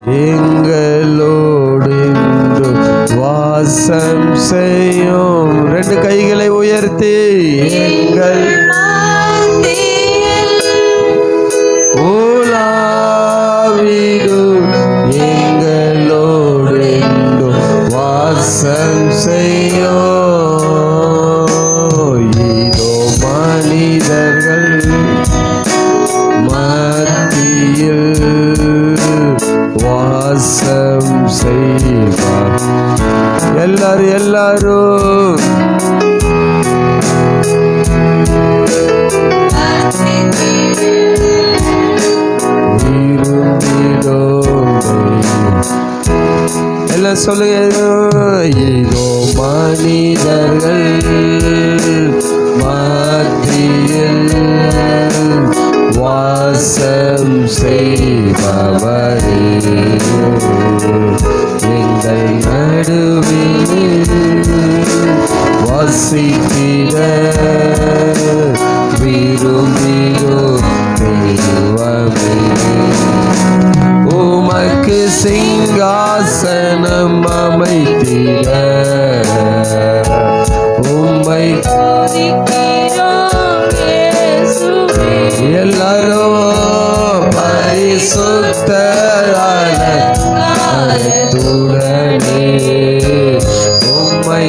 எங்களோடு வாசம் செய்யும். ரெண்டு கைகளை உயர்த்தி எங்கள் உலாவிடும் எங்களோடு வாசம் செய்யும். இதோ மனிதர்கள் மத்தியில் வாசம் செய்வார். எல்லாரும் எல்லாம் சொல்லுங்க. இதோ மனிதர்கள் மத்தியில் வாசம் செய்பவரே, எங்கள் நடுவில் வசிக்கிற விரும்பியோ தெய்வமே, உமக்கு சிங்காசனம் அமைத்திட உம்மை எல்லாரும் பரிசுத்த அலங்காரத்துடனே உம்மை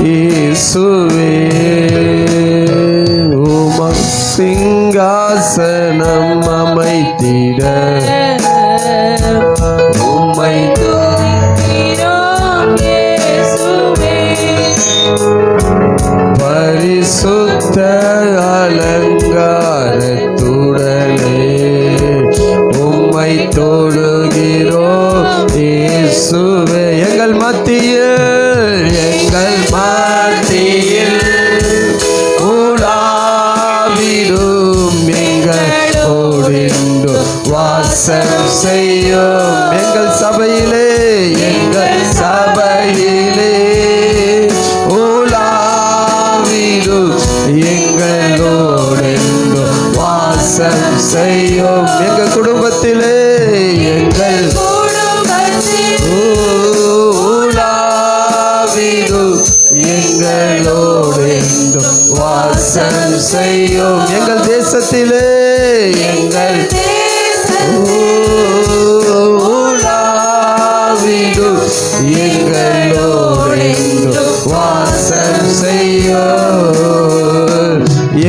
இயேசுவே, உமக்கு சிங்காசனம் அமைத்திட உம்மை பரிசுத்த அலங்காரத்துடனே உம்மை தொழுகிறோம் இயேசுவே. எங்கள் மத்தியில் உலாவிடும் எங்களோடு வாசம் செய்யும். எங்கள் சபையிலே எங்களோடு வாசம் செய்யும். எங்கள் குடும்பத்திலே உலாவிடும் எங்களோடு வாசம் செய்யும். எங்கள் தேசத்திலே உலாவிடும் எங்களோடு வாசம் செய்யும்.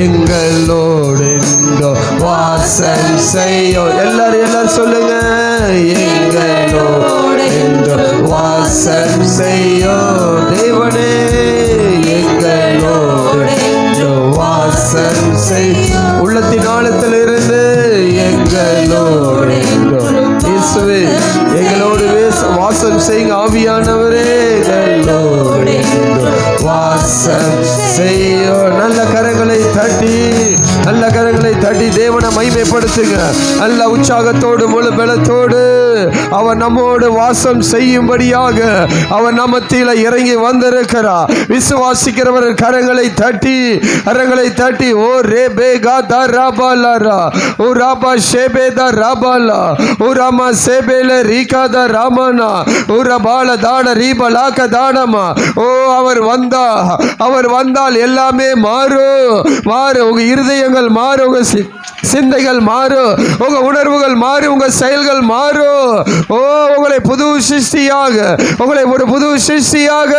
எங்களோடு வாசம் செய்யும். எல்லாரும் சொல்லுங்க. எங்களோடு வாசம் செய்யும் தேவனே, எங்களோடு வாசம் செய்யும். உள்ளத்தின் ஆழத்திலிருந்து எங்களோடு இயேசுவே எங்களோடு வாசம் செய்யுங்க. ஆவியானவரே எங்களோடு வாசம் செய்யும். நல்ல கரங்களை தட்டி தேவனை மகிமைப்படுத்துங்க. நல்ல உற்சாகத்தோடு முழு பலத்தோடு அவர் நம்மோடு வாசம் செய்யும்படியாக அவர் நம்மத்தில இறங்கி வந்திருக்கிறார். விசுவாசிக்கிறவர் கரங்களை தட்டி ஓ ரேபே காதா ராபாலா ஓ ராபா ஷேபேதா ராபாலா ஓ ராமா சேபேல ரீகாதா ராமனா ஓ ரபால தாட ரீபலாக தாடமா. ஓ அவர் வந்தால் எல்லாமே மாறும். உங்க இருதயங்கள் மாறும், உங்க சிந்தைகள் மாறும், உங்க உணர்வுகள் மாறும், உங்க செயல்கள் மாறும். ஓ உங்களை ஒரு புது சிருஷ்டியாக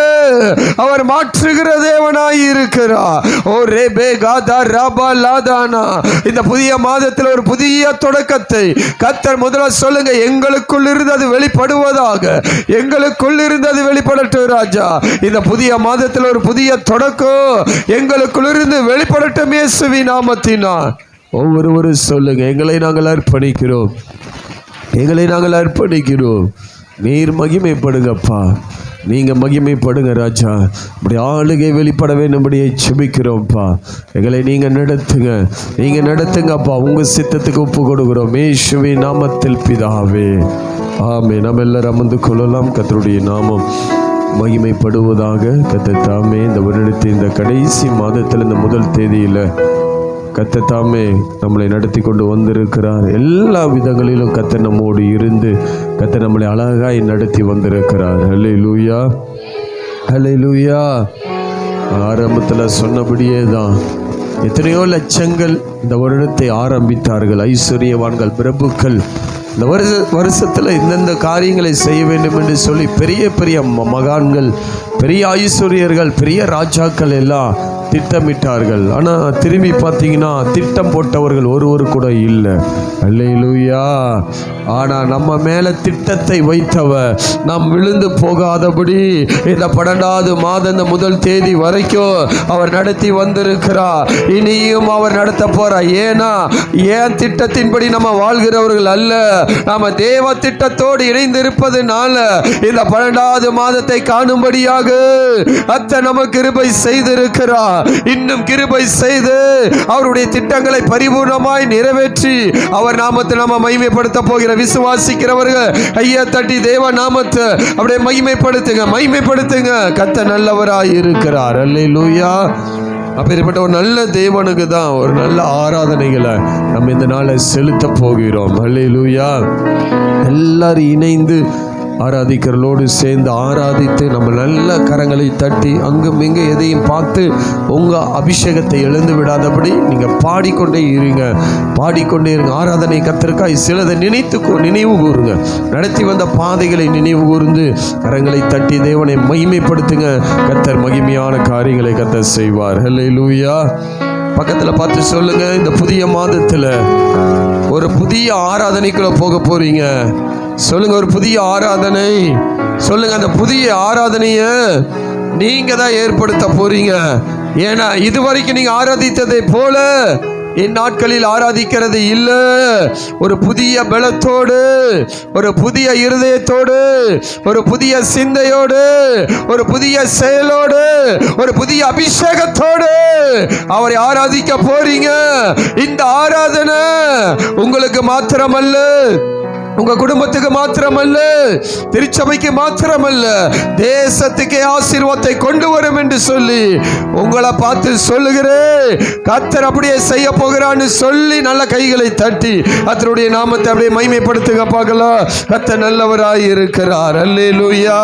அவர் மாற்றுகிற தேவனாய் இருக்கிறார். ஓ ரேபே காதா ராபா லாதானா. இந்த புதிய மாதத்தில் ஒரு புதிய தொடக்கத்தை கர்த்தர் முதல்ல சொல்லுங்க. எங்களுக்குள் இருந்து அது வெளிப்படுவதாக. எங்களுக்குள் இருந்து அது வெளிப்படட்டும் ராஜா. இந்த புதிய மாதத்தில் ஒரு புதிய தொடக்கம் எங்களுக்குள் இருந்து வெளிப்படட்டும் இயேசுவின் நாமத்தினால். ஒவ்வொருவரும் சொல்லுங்க. எங்களை நாங்கள் அர்ப்பணிக்கிறோம். நீர் மகிமைப்படுங்கப்பா. நீங்கள் மகிமைப்படுங்க ராஜா. இப்படி ஆளுகை வெளிப்பட வேண்டும்படியை செபிக்கிறோம்ப்பா. எங்களை நீங்கள் நடத்துங்கப்பா. உங்கள் சித்தத்துக்கு ஒப்பு கொடுக்கிறோம் இயேசுவின் நாமத்தில் பிதாவே, ஆமென். நாம் எல்லாரும் அமர்ந்து கொள்ளலாம். கர்த்தருடைய நாமம் மகிமைப்படுவதாக. கர்த்தர் தாமே இந்த வருடத்தின் இந்த கடைசி மாதத்தில் இந்த முதல் தேதியில் கர்த்தர் தாமே நம்மளை நடத்தி கொண்டு வந்திருக்கிறார். எல்லா விதங்களிலும் கர்த்தர் நம்மோடு இருந்து கர்த்தர் நம்மளை அழகாய் நடத்தி வந்திருக்கிறார். ஹல்லேலூயா, ஹல்லேலூயா. ஆரம்பத்தில் சொன்னபடியே தான் எத்தனையோ லட்சங்கள் இந்த வருடத்தை ஆரம்பித்தார்கள். ஐஸ்வர்யவான்கள், பிரபுக்கள் இந்த வருஷத்தில் இந்தந்த காரியங்களை செய்ய வேண்டும் என்று சொல்லி பெரிய பெரிய மகான்கள், பெரிய ஐஸ்வர்யர்கள், பெரிய ராஜாக்கள் எல்லாம் திட்டமிட்டார்கள். ஆனால் திரும்பி பார்த்தீங்கன்னா திட்டம் போட்டவர்கள் ஒருவர் கூட இல்லை. அல்லேலூயா. ஆனால் நம்ம மேலே திட்டத்தை வைத்தவர் நாம் விழுந்து போகாதபடி இந்த 12வது மாதம் இந்த முதல் தேதி வரைக்கும் அவர் நடத்தி வந்திருக்கிறார். இனியும் அவர் நடத்த போறார். ஏன்னா ஏன் திட்டத்தின்படி நம்ம வாழ்கிறவர்கள் அல்ல, நாம தேவ திட்டத்தோடு இணைந்து இருப்பதுனால இந்த 12வது மாதத்தை காணும்படியாக அத்தை நமக்கு கிருபை செய்திருக்கிறார். இன்னும் கிருபை செய்து அவருடைய திட்டங்களை பரிபூர்ணமாய் நிறைவேற்றி அவர் நாமத்தை நாம மகிமைப்படுத்த போகிற விசுவாசிக்கிறவர்கள் ஐயா தட்டி தேவ நாமத்தை அப்படியே மகிமைப்படுத்துங்க, மகிமைப்படுத்துங்க. கர்த்தர் நல்லவராய் இருக்கிறார். அல்லேலூயா. அப்படிப்பட்ட ஒரு நல்ல தேவனுக்கு தான் ஒரு நல்ல ஆராதனைகளை நம்ம இந்த நாளை செலுத்த போகிறோம். அல்லேலூயா. எல்லாரும் இணைந்து ஆராதிக்கிறவர்களோடு சேர்ந்து ஆராதித்து நம்ம நல்ல கரங்களை தட்டி அங்கும் இங்கு எதையும் பார்த்து உங்கள் அபிஷேகத்தை எழுந்து விடாதபடி நீங்கள் பாடிக்கொண்டே இருங்க, பாடிக்கொண்டே இருங்க. ஆராதனை கர்த்தருக்காய் சிலதை நினைவு கூறுங்க. நடத்தி வந்த பாதைகளை நினைவு கூர்ந்து கரங்களை தட்டி தேவனை மகிமைப்படுத்துங்க. கர்த்தர் மகிமையான காரியங்களை கர்த்தர் செய்வார். ஹல்லேலூயா. பக்கத்தில் பார்த்து சொல்லுங்க, இந்த புதிய மாதத்தில் ஒரு புதிய ஆராதனைக்குள்ள போக போறீங்க. சொல்லுங்க, ஒரு புதிய ஆராதனை. சொல்லுங்க, அந்த புதிய ஆராதனைய நீங்க தான் ஏற்படுத்த போறீங்க. ஏன்னா இதுவரைக்கும் நீங்க ஆராதித்ததை போல இந்நாட்களில் ஆராதிக்கிறது இல்லை. ஒரு புதிய பலத்தோடு, ஒரு புதிய இருதயத்தோடு, ஒரு புதிய சிந்தையோடு, ஒரு புதிய செயலோடு, ஒரு புதிய அபிஷேகத்தோடு அவரை ஆராதிக்க போறீங்க. இந்த ஆராதனை உங்களுக்கு மாத்திரமல்ல, உங்க குடும்பத்துக்கு மாத்திரமல்ல, திருச்சபைக்கு மாத்திரமல்ல, தேசத்துக்கே ஆசீர்வாதத்தை கொண்டு வரும் என்று சொல்லி உங்களை பார்த்து சொல்லுகிறேன். கர்த்தர் அப்படியே செய்ய போகிறான்னு சொல்லி நல்ல கைகளை தட்டி கர்த்தருடைய நாமத்தை அப்படியே மகிமைப்படுத்துங்க பார்க்கலாம். கர்த்தர் நல்லவராய் இருக்கிறார். அல்லேலூயா.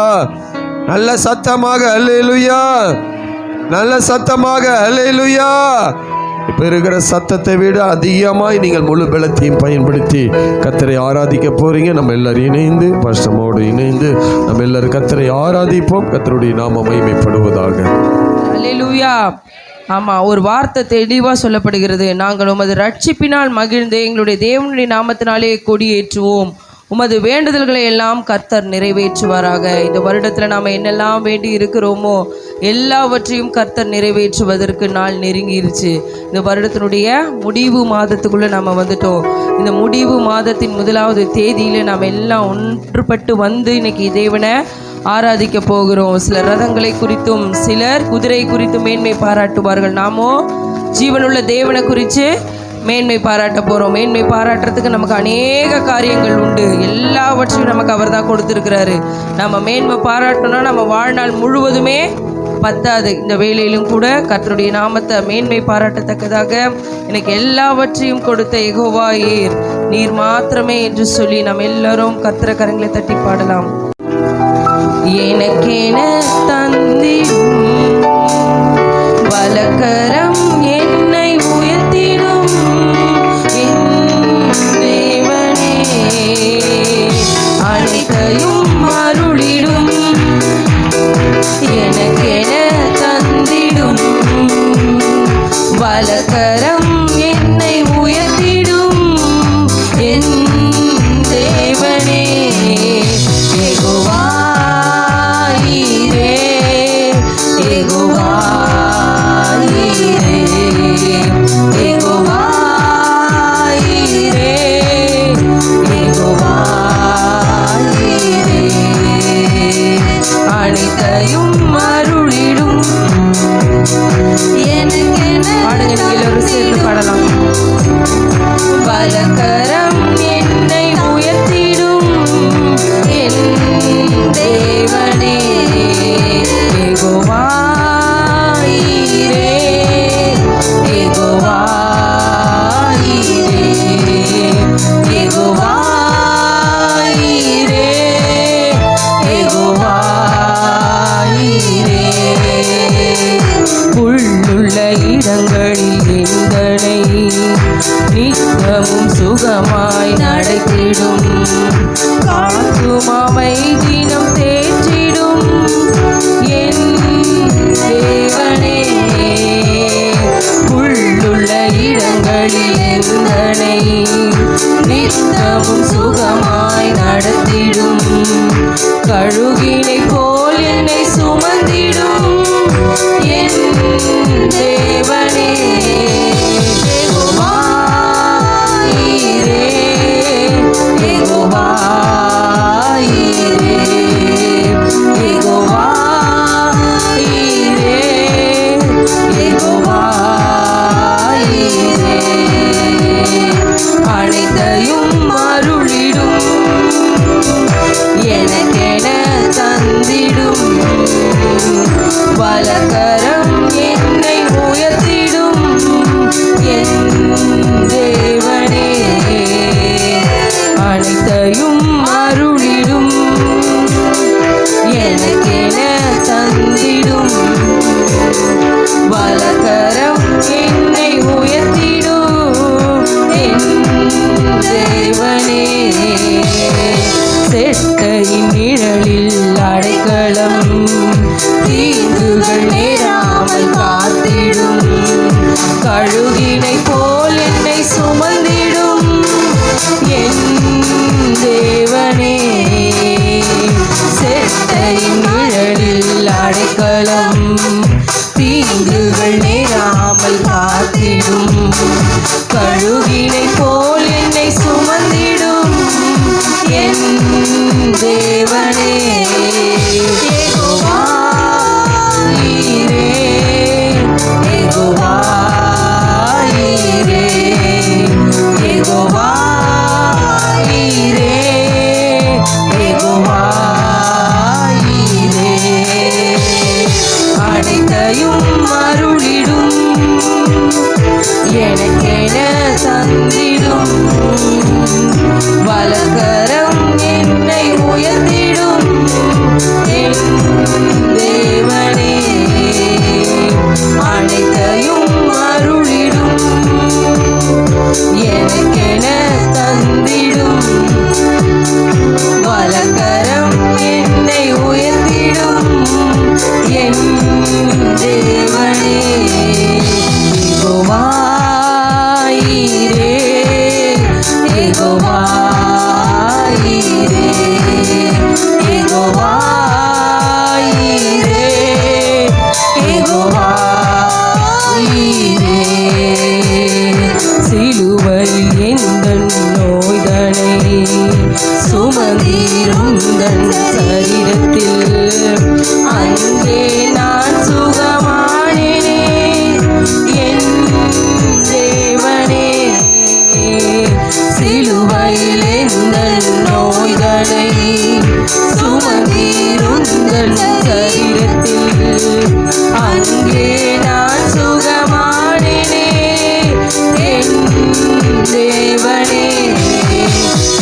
நல்ல சத்தமாக அல்லேலூயா, நல்ல சத்தமாக அல்லேலூயா. இப்போ இருக்கிற சத்தத்தை விட அதிகமாய் நீங்கள் முழு பலத்தையும் பயன்படுத்தி கர்த்தரை ஆராதிக்க போறீங்க. நம்ம எல்லாரும் இணைந்து பரிசுத்தமோடு இணைந்து நம்ம எல்லாரும் கர்த்தரை ஆராதிப்போம். கர்த்தருடைய நாம மகிமைப்படுவதாக. அல்லேலூயா. ஆமாம், ஒரு வார்த்தை தெளிவாக சொல்லப்படுகிறது. நாங்கள் உமது ரட்சிப்பினால் மகிழ்ந்து எங்களுடைய தேவனுடைய நாமத்தினாலே கொடியேற்றுவோம். உமது வேண்டுதல்களை எல்லாம் கர்த்தர் நிறைவேற்றுவாராக. இந்த வருடத்தில் நாம் என்னெல்லாம் வேண்டி இருக்கிறோமோ எல்லாவற்றையும் கர்த்தர் நிறைவேற்றுவதற்கு நாள் நெருங்கிருச்சு. இந்த வருடத்தினுடைய முடிவு மாதத்துக்குள்ளே நம்ம வந்துட்டோம். இந்த முடிவு மாதத்தின் 1வது தேதியில் நாம் எல்லாம் ஒன்றுபட்டு வந்து இன்னைக்கு தேவனை ஆராதிக்க போகிறோம். சிலர் ரதங்களை குறித்தும் சிலர் குதிரை குறித்தும் மேன்மை பாராட்டுவார்கள். நாமோ ஜீவனுள்ள தேவனை குறித்து மேன்மை பாராட்ட போகிறோம். மேன்மை பாராட்டுறதுக்கு நமக்கு அநேக காரியங்கள் உண்டு. எல்லாவற்றையும் நமக்கு அவர் தான் கொடுத்துருக்கிறாரு. நம்ம மேன்மை பாராட்டணும்னா நம்ம வாழ்நாள் முழுவதுமே பத்தாது. இந்த வேளையிலும் கூட கர்த்தருடைய நாமத்தை மேன்மை பாராட்டத்தக்கதாக எனக்கு எல்லாவற்றையும் கொடுத்த யெகோவா நீர் மாத்திரமே என்று சொல்லி நம்ம எல்லாரும் கர்த்தர கரங்களை தட்டி பாடலாம். எனக்கென தந்திடும் வலக்கரம் என்னை உயர்த்திடும் தேவனே, அனைத்தையும் அருளிடும். எனக்கென தந்திடும் வலக்கரம் என்னை உயர்த்திடும் என் தேவனே. யெகோவா ஈரே, யெகோவா ஈரே, யெகோவா ஈரே, யெகோவா ஈரே, அனைத்தையும் அருளிடும். பாடுங்க, எல்லோரும் சேர்ந்து பாடலாம். வலக்கரம் என்னை உயர்த்திடும் என் காத்திடும், காற்றும் அமைதினம் தேற்றிடும் என் தேவனே. உள்ளுள்ள இடங்களில் என்னை நித்தமும் சுகமாய் நடத்திடும், கழுகினை போல் என்னை சுமந்திடும் என் தேவனே. யெகோவா ஈரே, யெகோவா ஈரே, யெகோவா ஈரே, யெகோவா ஈரே. அனைத்தையும் அருளிடும், எனக்கென தந்திடும், வலக்கரம் என்னை உயர்த்திடும் என் தேவனே. அனைத்தையும் அருளிடும், எனக்கென தந்திடும், வலக்கரம் என்னை உயர்த்திடும் என் தேவனே. செட்டையின் நிழலில் அடைக்கலம், தீங்குகள் நேராமல் காத்திடும், கழுகினை போல் என்னை சுமந்திடும் என் தேவனே. செட்டையின் நிழலில் அடைக்கலம், தீங்குகள் நேராமல் காத்திடும், கழுகினை போல் என்னை சுமந்திடும் என் தேவனே. யெகோவா ஈரே, யெகோவா ஈரே, யெகோவா ஈரே, யெகோவா ஈரே. அனைத்தையும் அருளிடும், எனக்கென தந்திடும், வலக்கரம் என்னை உயர்த்திடும் என் தேவனே. அனைத்தையும் அருளிடும், எனக்கென தந்திடும், வலக்கரம் என்னை உயர்த்திடும் என் தேவனே. யெகோவா ஈரே, யெகோவா ஈரே, யெகோவா ஈரே, யெகோவா ஈரே. சிலுவையில் எந்தன் நோய்தனை சுமந்தீருந்தன் சரீரத்தில், அங்கே நான் சுகமானேனே என் தேவனே. சிலுவையில் எந்தன் நோய்தனை சுமந்தீருந்தன் சரீரத்தில், அங்கே நான் சுகமானேனே என் தேவனே.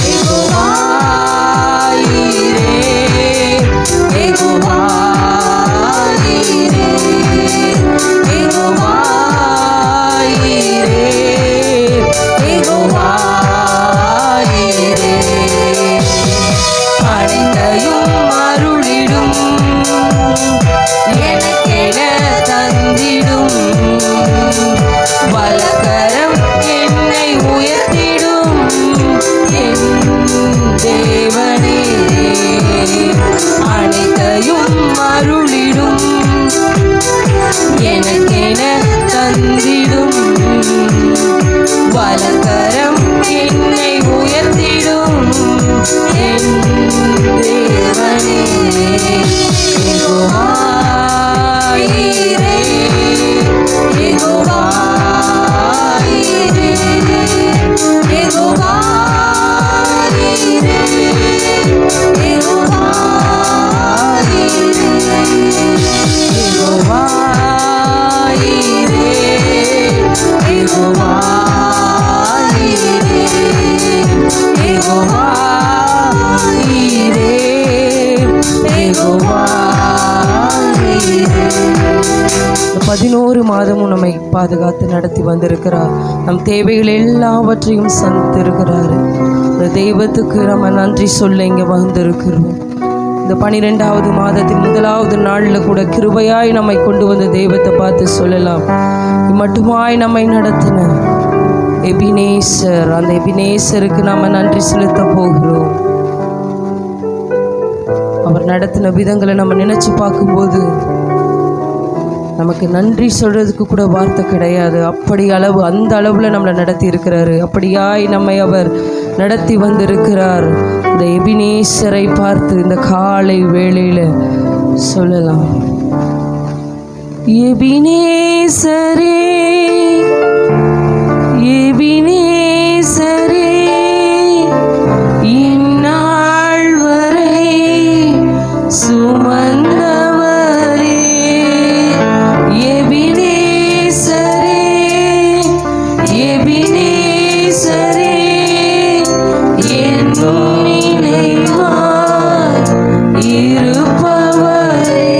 யெகோவா ஈரே, யெகோவா ஈரே, யெகோவா ஈரே, யெகோவா ஈரே. அனைத்தையும் அருளிடும், எனக்கென தந்திடும், வலக்கரம் என்னை உயர்த்திடும் என் தேவனே. அனைத்தையும் அருளிடும், எனக்கென தந்திடும், வலக்கரம் என்னை உயர்த்திடும் என் தேவனே. யெகோவா ஈரே, யெகோவா ஈரே, யெகோவா ஈரே, யெகோவா ஈரே, யெகோவா ஈரே, யெகோவா ஈரே, யெகோவா ஈரே, யெகோவா ஈரே. 11 மாதமும் நம்மை பாதுகாத்து நடத்தி வந்திருக்கிறார். நம் தேவைகள் எல்லாவற்றையும் சந்தித்திருக்கிறார். இந்த தெய்வத்துக்கு நம்ம நன்றி சொல்ல இங்கே வந்திருக்கிறோம். இந்த 12வது மாதத்தின் 1வது நாளில் கூட கிருபையாய் நம்மை கொண்டு வந்த தெய்வத்தை பார்த்து சொல்லலாம், மட்டுமாய் நம்மை நடத்தின எபினேசர். அந்த எபினேசருக்கு நாம் நன்றி செலுத்த போகிறோம். அவர் நடத்தின விதங்களை நம்ம நினைச்சு பார்க்கும்போது நமக்கு நன்றி சொல்றதுக்கு கூட வார்த்தை கிடையாது. அப்படி அந்த அளவில் நம்மளை நடத்தி இருக்கிறாரு. அப்படியாய் நம்மை அவர் நடத்தி வந்திருக்கிறார். இந்த எபினேசரை பார்த்து இந்த காலை வேளையில சொல்லலாம், எபினேசரே எபினேசரே இந்நாள் வரை சுமந்தவரே, எபினேசரே எபினேசரே என் நினைவாய் இருப்பவரே,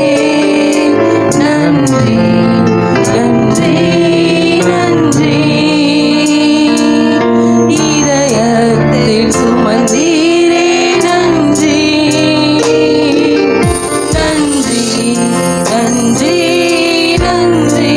நன்றி நன்றி நன்றி. இதயத்தில் சுமந்தீரே நன்றி நன்றி நன்றி நன்றி.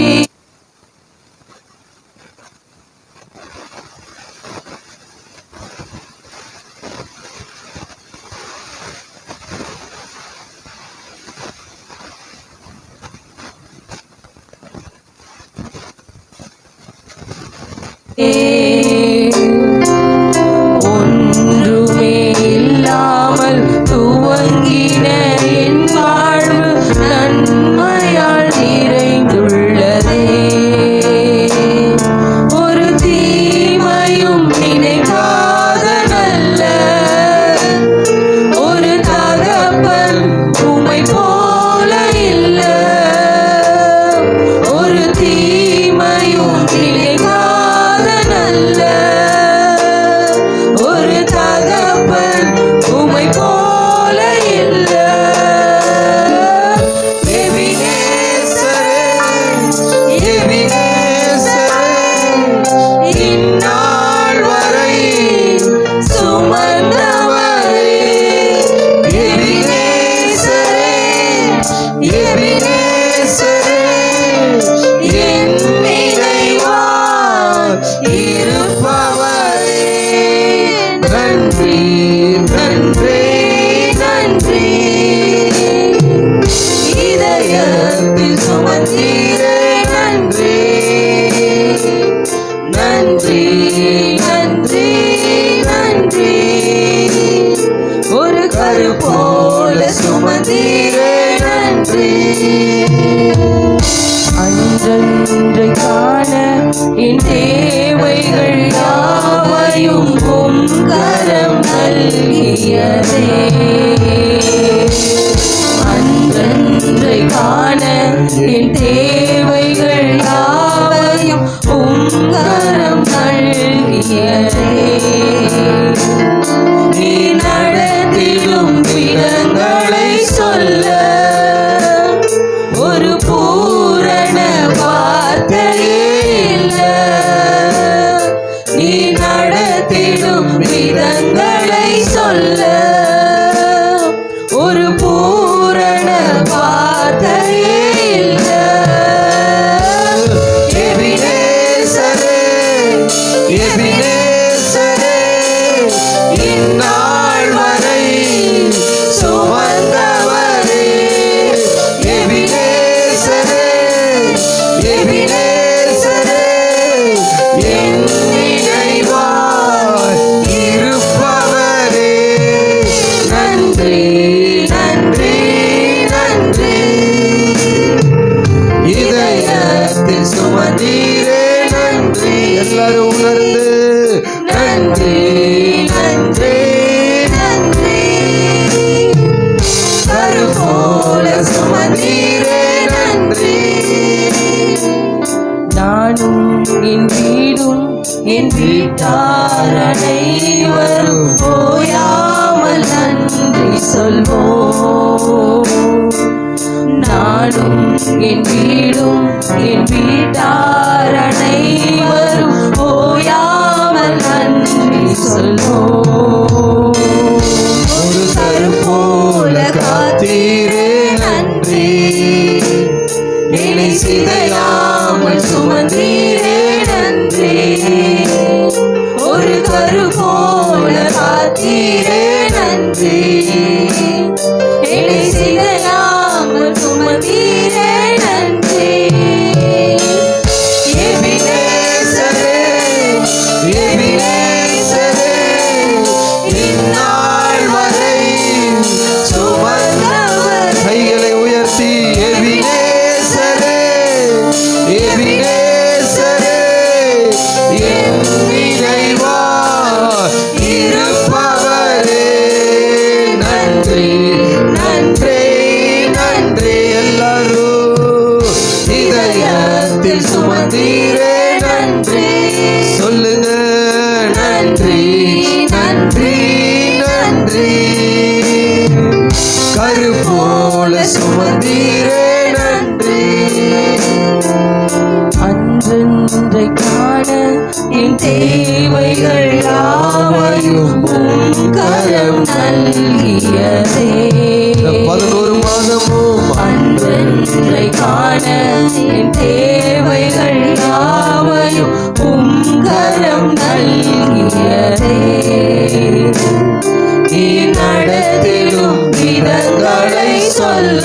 ஒன்றுமே இல்லாமல் துவங்கின என் வாழ்வு நன்மையால் நிறைந்துள்ளதே, ஒரு தீமையும் நினைக்காத நல்ல ஒரு தகப்பன் உம்மை போல இல்ல, ஒரு தீமையும் நினைக்காத நல்ல ஒரு தகப்பன் உம்மை போல இல்ல. எபினேசரே எபினேசரே இந்நாள் வரை சுமந்தவரே, எபினேசரே எபினேசரே என் நினைவாய் இருப்பவரே, நன்றி நன்றி நன்றி. இதயத்தில் சுமந்தீரே நன்றி நன்றி நன்றி நன்றி. ஒரு கரு போல சுமந்தீரே நன்றி. அன்றன்றை காண என் தேவைகள் யாவையும் உம் கரம் நல்கியதே, அன்றன்றை காண என் தேவைகள் யாவையும் உம் கரம் நல்கியதே, நீ நடத்திடும் விதங்களை சொல்ல ஒரு பூரண வார்த்தையே இல்ல, நீ நடத்திடும் விதங்களை சொல்ல ஒரு பூரண வார்த்தையே இல்ல. எபினேசரே எபினேசரே இந்நாள் வரை சுமந்தவரே, எபினேசரே எபினேசரே என் நினைவாய் இருப்பவரே, நன்றி நன்றி நன்றி. இதயத்தில் சுமந்தீரே நன்றி. எல்லாரும் உணர்ந்து நன்றி நன்றி நன்றி. கரு போல சுமந்தீரே நன்றி. நானும் என் வீடும் என் வீட்டார் அனைவரும் ஓயாமல் நன்றி சொல்வோம். நானும் என் வீடும் என் வீட்டார் அனைவரும் ஓயாமல் நன்றி சொல்வோம். நன்றி. என்னை சிதையாமல் சுமந்தீரே நன்றி. எபினேசரே, எபினேசரே, இந்நாள் வரை சுமந்தவர். கைகளை உயர்த்தி எபினேசரே, எபினேசரே, என் நினைவா இருப்பவரே. நன்றி, நன்றி, நன்றி. எல்லாரும் இதயத்தில் சுமந்தீரே நன்றி சொல்லுங்க. நன்றி, நன்றி, நன்றி. கரு போல சுமந்தீரே நன்றி. அன்றென்றை காண என் தேவைகள் யாவையும் உம் கரம் நல்கியதே. 11 மாதமும் அன்றென்றை காண என் தேவைகள் யாவையும் உம் கரம் நல்கியதே. நீ நடத்திடும் விதங்களை சொல்ல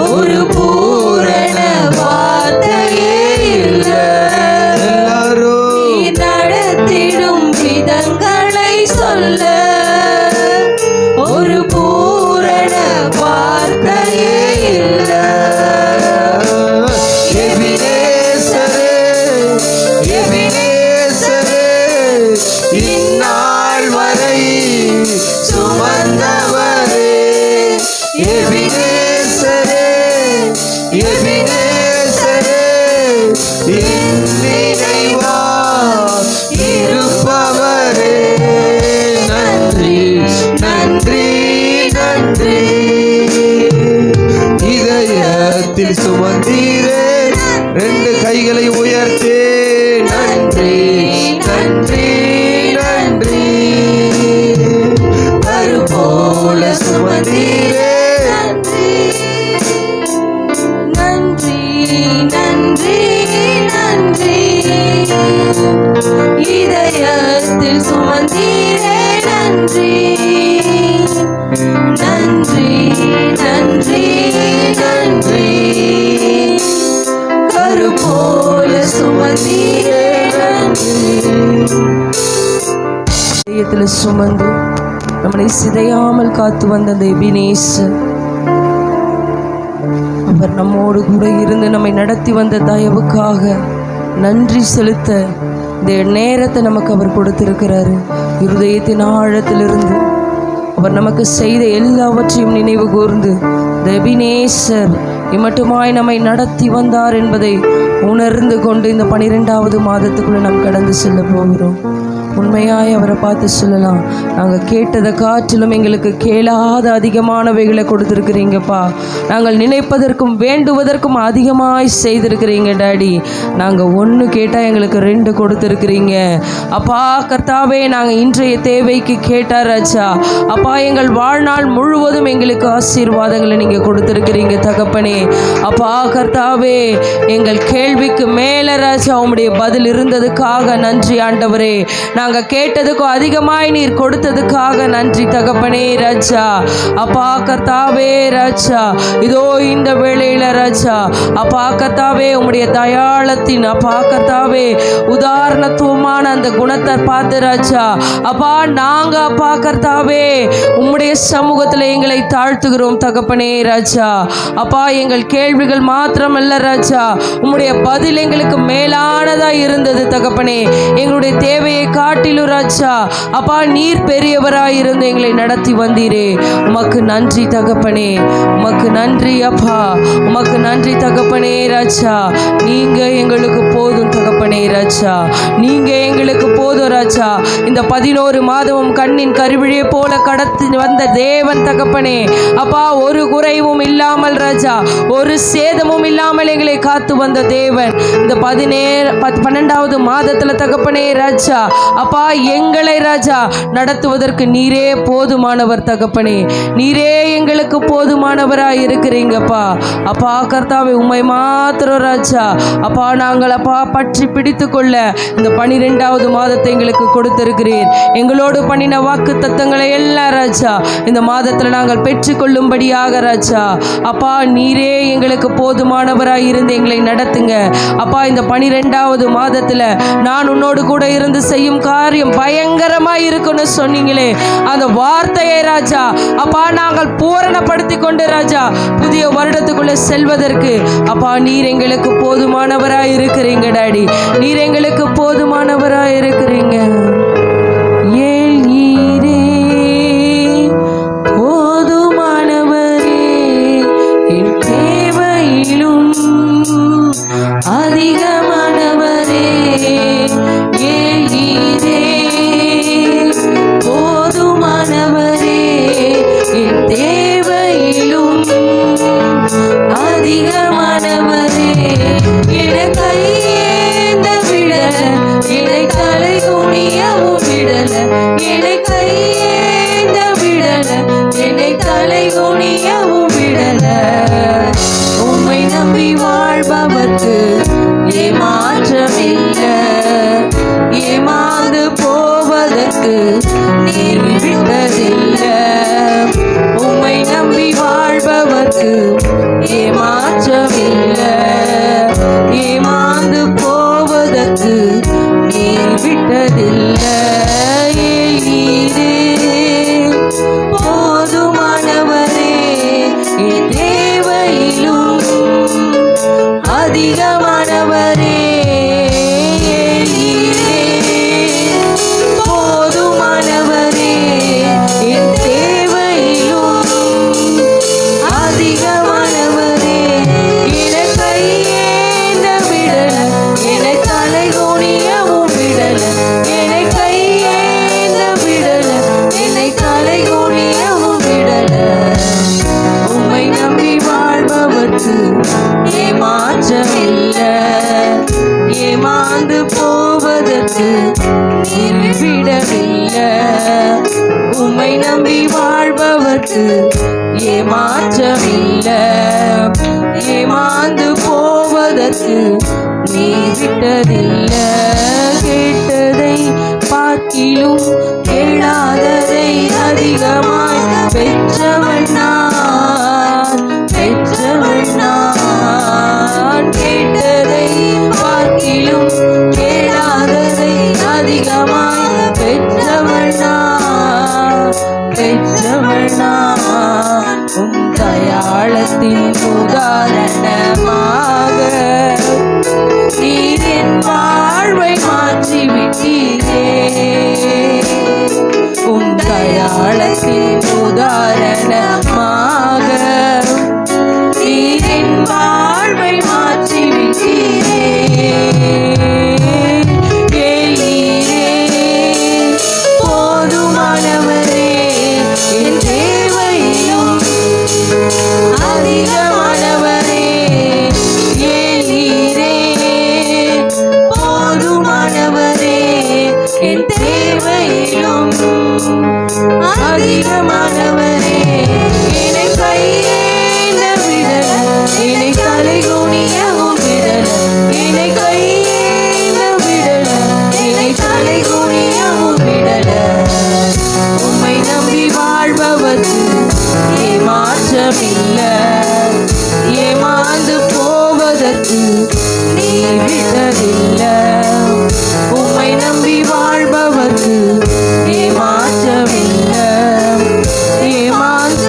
ஒரு பூரண வார்த்தையே இல்லை. எல்லாரும் நீ நடத்திடும் விதங்களை சொல்ல ஒரு பூரண வார்த்தையே இல்லை. எபினேசரே, எபினேசரே, இந்நாள் வரை சுமந்தவரே. எபினேசரே, எபினேசரே, என் நினைவா இருப்பவரே. நன்றி, நன்றி, நன்றி. இதயத்தில் சுமந்தீரே. 2 கைகளை உயர்த்தே. நன்றி, நன்றி, நன்றி. கரு போல சுமந்தீரே. நன்றி, நன்றி, நன்றி. இதயத்தில் சுமந்தீரே நன்றி. நன்றி, நன்றி, நன்றி. கரு போல சுமந்தீரே நன்றி. இதயத்தில் சுமந்து நம்மளை சிதையாமல் காத்து வந்த அந்த எபினேசர், அவர் நம்மோடு கூட இருந்து நம்மை நடத்தி வந்த தயவுக்காக நன்றி செலுத்த இந்த நேரத்தை நமக்கு அவர் கொடுத்திருக்கிறாரு. இருதயத்தின் ஆழத்திலிருந்து அவர் நமக்கு செய்த எல்லாவற்றையும் நினைவு கூர்ந்து இந்த எபினேசர் இம்மட்டுமாய் நம்மை நடத்தி வந்தார் என்பதை உணர்ந்து கொண்டு இந்த 12வது மாதத்துக்குள்ளே நாம் கடந்து செல்ல போகிறோம். உண்மையாய் அவரை பார்த்து சொல்லலாம், நாங்கள் கேட்டதை காற்றிலும் எங்களுக்கு கேளாத அதிகமானவைகளை கொடுத்துருக்குறீங்கப்பா. நாங்கள் நினைப்பதற்கும் வேண்டுவதற்கும் அதிகமாய் செய்திருக்கிறீங்க டாடி. நாங்கள் 1 கேட்டால் எங்களுக்கு 2 கொடுத்துருக்குறீங்க அப்பா. கர்த்தாவே, நாங்கள் இன்றைய தேவைக்கு கேட்டார் ராஜா. அப்பா, எங்கள் வாழ்நாள் முழுவதும் எங்களுக்கு ஆசீர்வாதங்களை நீங்கள் கொடுத்துருக்கிறீங்க தகப்பனே. அப்பா கர்த்தாவே, எங்கள் கேள்விக்கு மேலே ராஜா உம்முடைய பதில் இருந்ததுக்காக நன்றி ஆண்டவரே. நாங்கள் கேட்டதுக்கும் அதிகமாய் நீர் கொடுத்ததுக்காக நன்றி தகப்பனே ராஜா. அப்பா கர்த்தாவே ராஜா, இதோ இந்த வேளையில ராஜா அப்பா கர்த்தாவே உம்முடைய தயாளத்தின் அப்பா கர்த்தாவே உதாரணத்துவமான அந்த குணத்தை பார்த்து ராஜா அப்பா நாங்கள் அப்பா கர்த்தாவே உம்முடைய சமூகத்தில் எங்களை தாழ்த்துகிறோம் தகப்பனே ராஜா. அப்பா, எங்கள் கேள்விகள் மாத்திரமல்ல ராஜா, உம்முடைய பதில் எங்களுக்கு மேலானதாக இருந்தது தகப்பனே. எங்களுடைய தேவையை காட்டிலும் ராஜா அப்பா நீர் பெரியவராய் இருந்து எங்களை நடத்தி வந்தீரே. உமக்கு நன்றி தகப்பனே, உமக்கு நன்றி அப்பா, உமக்கு நன்றி தகப்பனே ராஜா. நீங்க எங்களுக்கு போதும் தகப்பனே ராஜா, நீங்க எங்களுக்கு போதும் ராஜா. இந்த 11 மாதமும் கண்ணின் கருவிழியை போல கடத்தி வந்த தேவன் தகப்பனே அப்பா, ஒரு குறைவும் இல்லாமல் ராஜா, ஒரு சேதமும் இல்லாமல் எங்களை காத்து வந்த தேவன் இந்த 12வது மாதத்துல தகப்பனே ராஜா அப்பா எங்களை ராஜா நடத்துவதற்கு நீரே போதுமானவர் தகப்பனே. நீரே எங்களுக்கு போதுமானவராய் இருக்கிறீங்கப்பா. அப்பா கர்த்தாவே உம்மை மாத்திரம் ராஜா அப்பா நாங்கள் அப்பா பற்றி பிடித்து கொள்ள இந்த 12வது மாதத்தை எங்களுக்கு கொடுத்திருக்கிறீர். எங்களோடு பண்ணின வாக்கு தத்தங்களை எல்லாம் ராஜா இந்த மாதத்தில் நாங்கள் பெற்றுக்கொள்ளும்படியாக ராஜா அப்பா நீரே எங்களுக்கு போதுமானவராய் இருந்து எங்களை நடத்துங்க. அப்பா இந்த 12வது மாதத்தில் நான் உன்னோடு கூட இருந்து செய்யும் காரியம் பயங்கரமாய் இருக்குன்னு சொன்னீங்களே, அந்த வார்த்தையை ராஜா அப்பா நாங்கள் பூரணப்படுத்தி கொண்டு ராஜா புதிய வருடத்துக்குள்ள செல்வதற்கு அப்பா நீர் எங்களுக்கு போதுமானவராய் இருக்கிறீங்க டாடி. நீர் எங்களுக்கு போதுமானவராய் இருக்கிறீங்க. ஏழீரே போதுமானவரே, என் தேவையிலும் அதிகமானவரே. ஏழீரே போதுமானவரே, என் தேவையிலும் அதிகமானவரே. என கையேந்த விடல, என்னை தலை குனியவும் விடல. என்னை கையேந்த விடல, என்னை தலை குனியவும் விடல. உம்மை நம்பி வாழ்பவர்க்கு ஏமாற்றமில்லை. ஏமாந்து போவதற்கு நீர் விட்டதில்லை. உம்மை நம்பி வாழ்பவர்க்கு ஏமாற்றமில்லை. ஏமாந்து போவதற்கு நீர் விட்டதில்லை. ஏழீரே போதுமானவரே, என் தேவையிலும் அதிகமானவரே. ஏழீரே போதுமானவரே, என் தேவையிலும் அதிகமானவரே. என கையேந்த விடல, என்னை தலை குனியவும் விடல. என்னை கையேந்த விடல, என்னை தலை குனியவும் விடல. உம்மை நம்பி வாழ்பவர்க்கு ஏமாற்றமில்லை. ஏமாந்து போவதற்கு நீர் விடவில்லை. உம்மை நம்பி வாழ்பவர்க்கு ஏமாற்றமில்லை. ஏமாந்து போவதற்கு நீர் விட்டதில்லை. கேட்டதை பார்க்கிலும் கேளாததை அதிகமாய் பெற்றவன் நான். பெற்றவன் நான். கேட்டதை பார்க்கிலும் கேளாததை அதிகமாய் பெற்றவன் நான். பெற்றவன் நான். உம் தயாளத்தின் உதாரணமாக நீர் என் வாழ்வை மாற்றி விட்டீரே. உம் தயாளத்தின் உதாரணமாக நீர் என் வாழ்வை மாற்றி விட்டீரே. ஏழீரே போதுமானவரே, என் தேவையிலும் அதிகமானவரே. ஏழீரே போதுமானவரே, என் தேவையிலும் அதிகமானவரே. என்னை கையேந்த விடல, என்னை தலை குனியவும் விடல. என்னை கையேந்த விடல, என்னை தலை குனியவும் விடல. உம்மை நம்பி வாழ்பவர்க்கு ஏமாற்றமில்லை. ஏமாந்து போவதற்கு நீர் விட்டதில்லை. உம்மை நம்பி வாழ்பவர்க்கு ஏமாற்றமில்லை. ஏமாந்து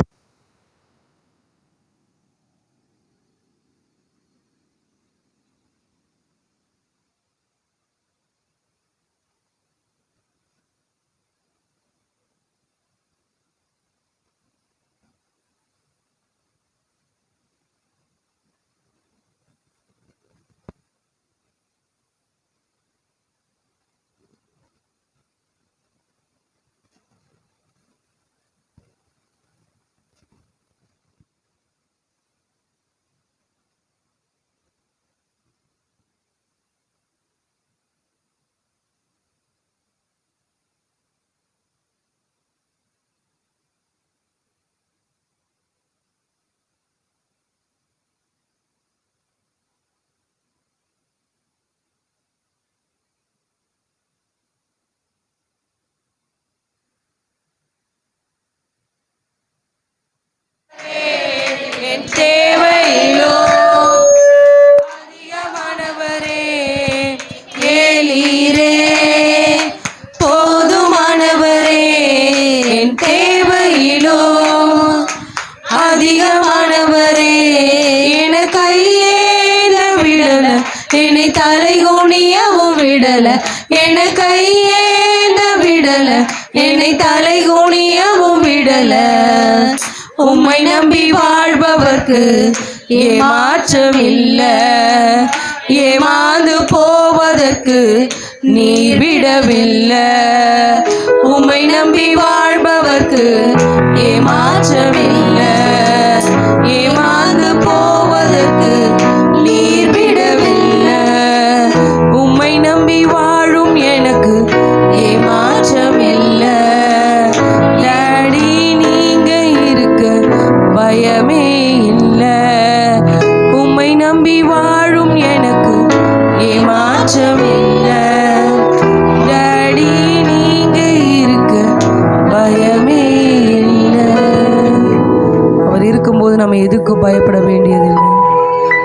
தேவையிலும் அதிகமானவரே என கையேந்த விடல, என்னை தலை குனியவும் விடல, என கையேந்த விடல, என்னை தலை குனியவும் விடல. உம்மை நம்பி வாழ்பவர்க்கு ஏமாற்றம் இல்ல, ஏமாந்து போவதற்கு நீர் விடவில்லை. உம்மை நம்பி வாழ்பவர்க்கு ஏமாற்றம் இல்ல, ஏமாந்து போவதற்கு நீர் விடவில்லை. உம்மை நம்பி வாழும் எனக்கு ஏமாற்றம் இல்ல. டாடி நீங்க இருக்க பயமே இல்ல. உம்மை நம்பி வாழும் எனக்கு ஏமாற்றம் இல்ல. டாடி நீங்க இருக்க பயமே இல்ல. அவர் இருக்கும்போது நம்ம எதுக்கும் பயப்பட வேண்டியதில்லை.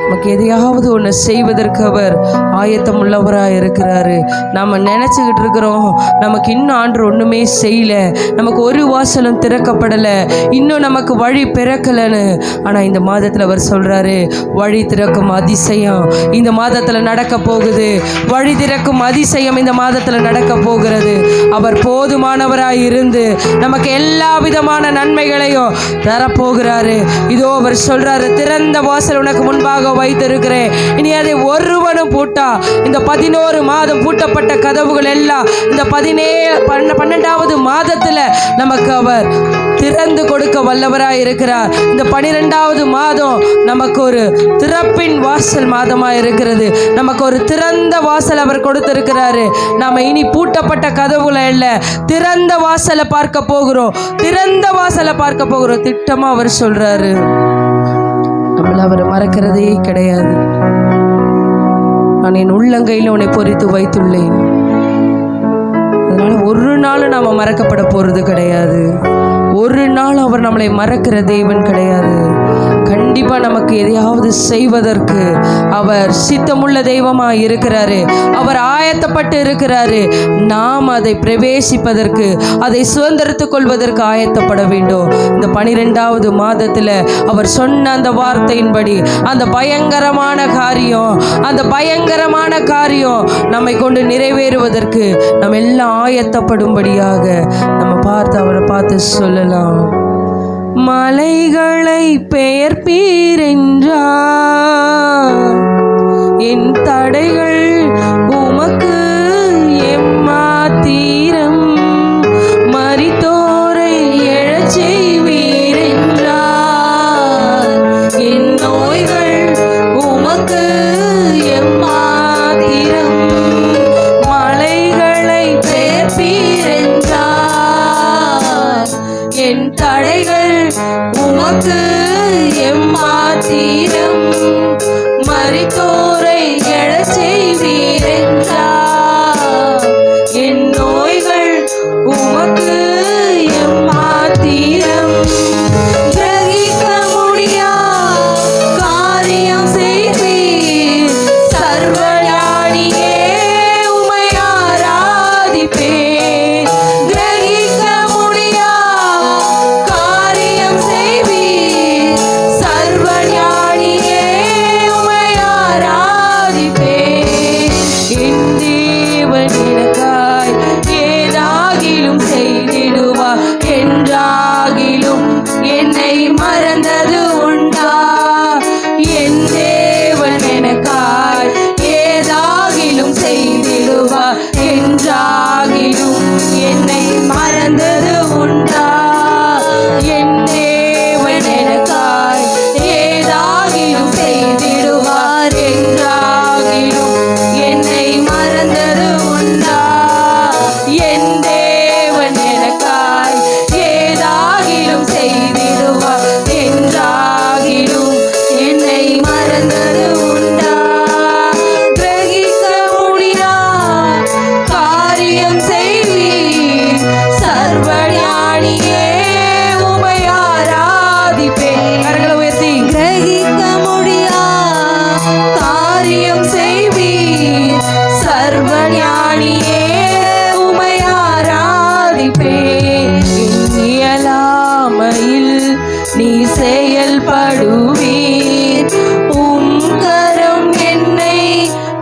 நமக்கு எதையாவது ஒன்று செய்வதற்கு அவர் ஆயத்தம் உள்ளவராக இருக்கிறாரு. நம்ம நினச்சிக்கிட்டு இருக்கிறோம் நமக்கு இன்னும் ஆண்டு ஒன்றுமே செய்யலை, நமக்கு ஒரு வாசலும் திறக்கப்படலை, இன்னும் நமக்கு வழி பிறக்கலைன்னு. ஆனால் இந்த மாதத்தில் அவர் சொல்கிறாரு, வழி திறக்கும் அதிசயம் இந்த மாதத்தில் நடக்க போகுது. வழி திறக்கும் அதிசயம் இந்த மாதத்தில் நடக்க போகிறது. அவர் போதுமானவராக இருந்து நமக்கு எல்லா விதமான நன்மைகளையும் தரப்போகிறாரு. இதோ அவர் சொல்கிறாரு, திறந்த வாசல் உனக்கு முன்பாக வைத்திருக்கிறேன், இனி அதை ஒருவனும் பூட்டா. இந்த 11 மாதம் பூட்டப்பட்ட கதவுகள் எல்லாம் இந்த 12வது மாதத்தில் நமக்கு அவர் திறந்து கொடுக்க வல்லவராய் இருக்கிறார். இந்த 12வது மாதம் நமக்கு ஒரு திறப்பின் வாசல் மாதமாக இருக்கிறது. நமக்கு ஒரு திறந்த வாசல் அவர் கொடுத்திருக்கிறாரு. நாம இனி பூட்டப்பட்ட கதவுகளை இல்லை, திறந்த வாசலை பார்க்க போகிறோம், திறந்த வாசலை பார்க்க போகிறோம். திட்டமா அவர் சொல்றாரு. நம்மள அவர் மறக்கிறதே கிடையாது. நான் என் உள்ளங்கையில் உன்னை பொறித்து வைத்துள்ளேன். அதனால ஒரு நாள் நாம மறக்கப்பட போறது கிடையாது. ஒரு நாள் அவர் நம்மளை மறக்கிற தேவன் கிடையாது. கண்டிப்பா நமக்கு எதையாவது செய்வதற்கு அவர் சித்தமுள்ள தெய்வமாக இருக்கிறாரு. அவர் ஆயத்தப்பட்டு இருக்கிறாரு. நாம் அதை பிரவேசிப்பதற்கு, அதை சுதந்திரத்துக் கொள்வதற்கு ஆயத்தப்பட வேண்டும். இந்த 12வது மாதத்தில் அவர் சொன்ன அந்த வார்த்தையின்படி அந்த பயங்கரமான காரியம் நம்மை கொண்டு நிறைவேறுவதற்கு நம்ம எல்லாம் ஆயத்தப்படும்படியாக நம்ம அவரை பார்த்து சொல்லலாம். மலைகளை பெயர்ப்பீர் என்றார், என் தடைகள் உமக்கு எம்மாத்திரம். மரித்தோரை எழச் செய்வீர் என்றார், என் நோய்கள் உமக்கு எம்மாத்திரம். மலைகளை பெயர்ப்பீர் என்றார், என் தடைகள் உமக்கு எம்மாத்திரம். மரித்தோரை எழச் செய்வீர் என்றார், என் நோய்கள் உமக்கு எம்மாத்திரம். கிரகிக்க முடியா காரியம் செய்வீர், சர்வஞானியே உம்மை ஆராதிப்பேன். கிரகிக்க முடியா காரியம் செய்வீர், சர்வஞானியே உம்மை ஆராதிப்பேன். நீ செயல்படுவீர். உம் கரம் என்னை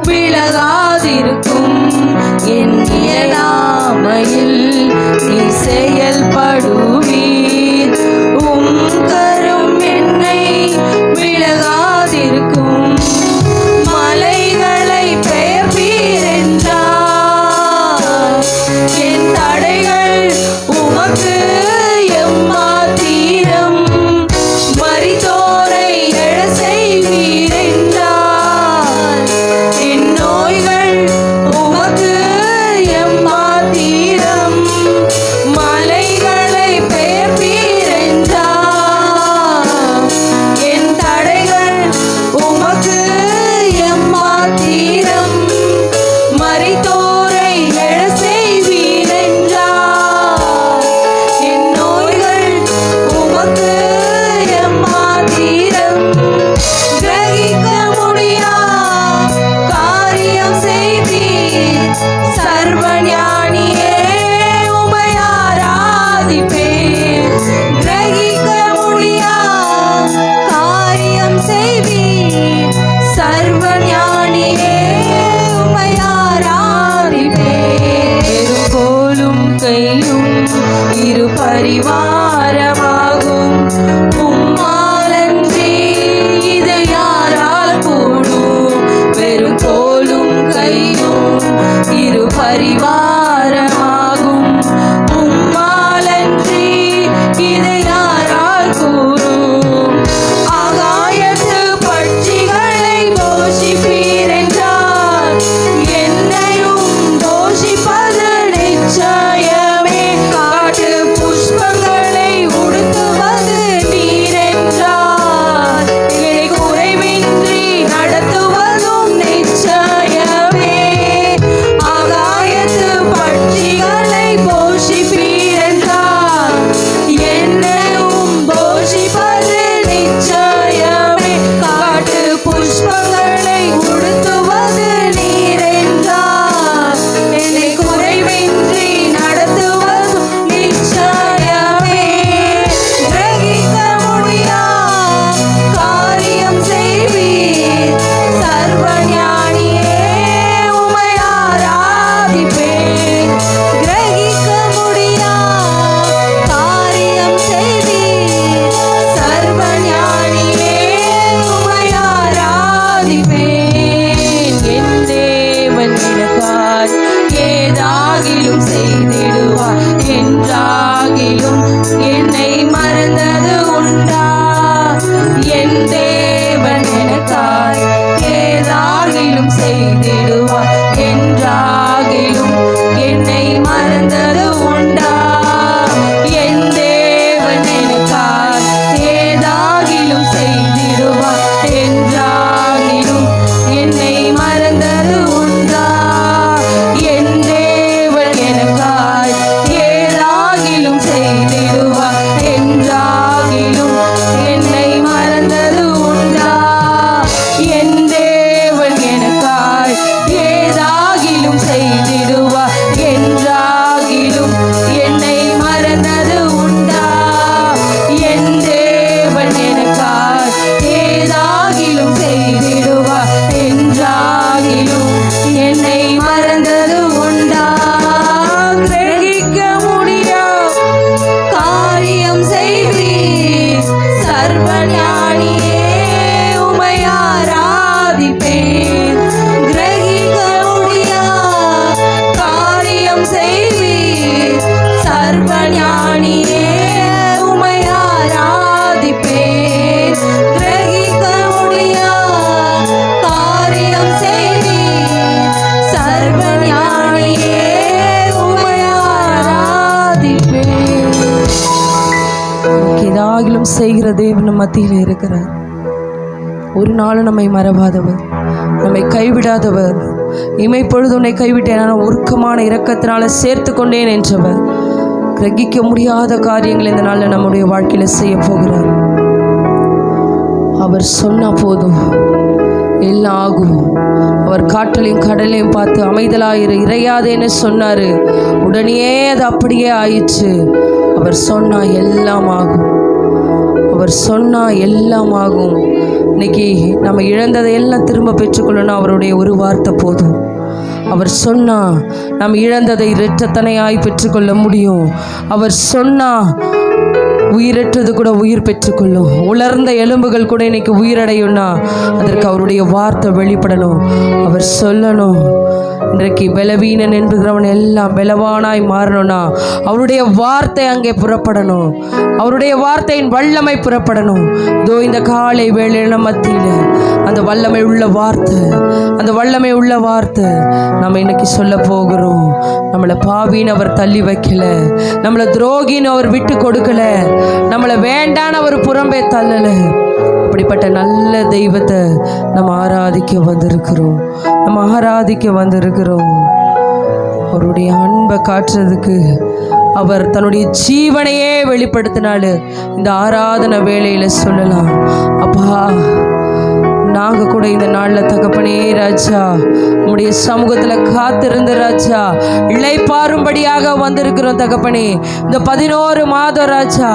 விலகாதிருக்கும். என் இயலாமையில் நீ செயல்படுவீர். உம் கரம் என்னை விலகாதிருக்கும். மலைகளை பெயர்ப்பீர் என்றார். என் தடைகள் உமக்கு எம்மாத்திரம். மரித்தோரை எழச் செய்வீர் என்றார். என் நோய்கள் உமக்கு எம்மாத்திரம். மலைகளை பெயர்ப்பீர் என்றார். என் தடைகள் உமக்கு எம்மாத்திரம். மரித்தோரை எழச் செய்வீர் என்றார். என் நோய்கள் உமக்கு எம்மாத்திரம். கிரகிக்க முடியா காரியம் செய்வீர். சர்வஞானியே உம்மை ஆராதிப்பேன். கிரகிக்க முடியா காரியம் செய்வீர். சர்வஞானியே உம்மை ஆராதிப்பேன். பெருங்கோலும் கையும் இரு பரிவாரமாகும். உம்மாலன்றி இது யாரால் கூடும். பெருங்கோலும் கையும் இரு பரிவாரமாகும். உம்மாலன்றி இது யாரால் கூடும். ஆகாயத்து பட்சிகளை போஷிப்பீர் என்றார். என்னையும் போஷிப்பது நிச்சயமே. காட்டு புஷ்பங்களை உடுத்துவது நீர் என்றார். இணை குறைவின்றி நடத்துவதும் நிச்சயமே. ஆகாயத்து பட்சிகளை போஷிப்பீர் என்றார். என்னையும் போஷிப்பது நிச்சயமே. காட்டு புஷ்பங்களை உடுத்துவது நீர் என்றார். என்னை குறைவின்றி நடத்துவதும் நிச்சயமே. கிரகிக்க முடியா காரியம் செய்வீர். சர்வஞானியே உம்மை ஆராதிப்பேன். கிரகிக்க முடியா காரியம் செய்வீர். சர்வஞானியே உம்மை ஆராதிப்பேன். என் தேவன் எனக்காய் ஏதாகிலும் செய்திடுவார். என்றாகிலும் என்னை மறந்தது உண்டா. என் தேவன் எனக்காய் ஏதாகிலும் செய்திடுவார். என்றாகிலும் என்னை மறந்தது உண்டா. என் தேவன் எனக்காய் ஏதாகிலும் செய்திடுவார். என்றாகிலும் என்னை மறந்தது உண்டா. என் தேவன் எனக்காய் ஏதாகிலும் செய்திடுவார். என்றாகிலும் என்னை மறந்தது உண்டா. என் தேவன் எனக்காய் ஏதாகிலும் செய்திடுவார். என்றாகிலும் என்னை மறந்தது உண்டா. என் தேவன் எனக்காய் ஏதாகிலும் செய்திடுவார். என்றாகிலும் என்னை மறந்தது உண்டா. கிரகிக்க முடியா காரியம் செய்வீர். சர்வஞானியே உம்மை ஆராதிப்பேன். கிரகிக்க முடியா காரியம் செய்வீர். சர்வஞானியே உம்மை ஆராதிப்பேன். கிரகிக்க முடியா காரியம் செய்வீர். சர்வஞானியே உம்மை ஆராதிப்பேன். நமக்கு ஏதாகிலும் செய்கிற தேவன் மத்தியில் இருக்கிறார். ஒரு நாளும் நம்மை மறவாதவர், நம்மை கைவிடாதவர். இமைப்பொழுது உன்னை கைவிட்டேன், ஆனால் உருக்கமான இரக்கத்தினால சேர்த்து கொண்டேன் என்றவர். கிரகிக்க முடியாத காரியங்கள் இந்த நாளில் நம்முடைய வாழ்க்கையில் செய்ய போகிறார். அவர் சொன்ன போதும் எல்லாம் ஆகும். அவர் காற்றலையும் கடலையும் பார்த்து அமைதலாயிரு, இறையாதேன்னு சொன்னார். உடனே அது அப்படியே ஆயிடுச்சு. அவர் சொன்னா எல்லாம் ஆகும். அவர் சொன்னால் எல்லாம் ஆகும். இன்னைக்கு நம்ம இழந்ததை எல்லாம் திரும்ப பெற்றுக்கொள்ளணும். அவருடைய ஒரு வார்த்தை போதும். அவர் சொன்னால் நாம் இழந்ததை இரட்டத்தனையாய் பெற்றுக்கொள்ள முடியும். அவர் சொன்னால் உயிரற்றது கூட உயிர் பெற்றுக்கொள்ளும். உலர்ந்த எலும்புகள் கூட இன்னைக்கு உயிரடையும்னா அதற்கு அவருடைய வார்த்தை வெளிப்படணும். அவர் சொல்லணும். இன்றைக்கு பலவீனன் என்பவன் எல்லாம் பலவானாய் மாறணும்னா அவருடைய வார்த்தை அங்கே புறப்படணும். அவருடைய வார்த்தையின் வல்லமை புறப்படணும். இதோ இந்த காலை வேளையில மத்தியில் அந்த வல்லமை உள்ள வார்த்தை, அந்த வல்லமை உள்ள வார்த்தை நம்ம இன்னைக்கு சொல்ல போகிறோம். நம்மளை பாவின்னு அவர் தள்ளி வைக்கல, நம்மளை துரோகின்னு அவர் விட்டு கொடுக்கல, நம்மளை வேண்டான்னு அவர் புறம்பே தள்ளலை. அப்படிப்பட்ட நல்ல தெய்வத்தை நம்ம ஆராதிக்க வந்திருக்கிறோம். அவருடைய அன்பை காட்டுறதுக்கு அவர் தன்னுடைய ஜீவனையே வெளிப்படுத்தினாலும் இந்த ஆராதனை வேளையில் சொல்லலாம், அப்பா நாங்கள் கூட இந்த நாளில் தகப்பனே ராஜா உம்முடைய சமூகத்தில் காத்திருந்து ராஜா இளைப்பாறும்படியாக வந்திருக்கிறோம் தகப்பனே. இந்த 11 மாதம் ராஜா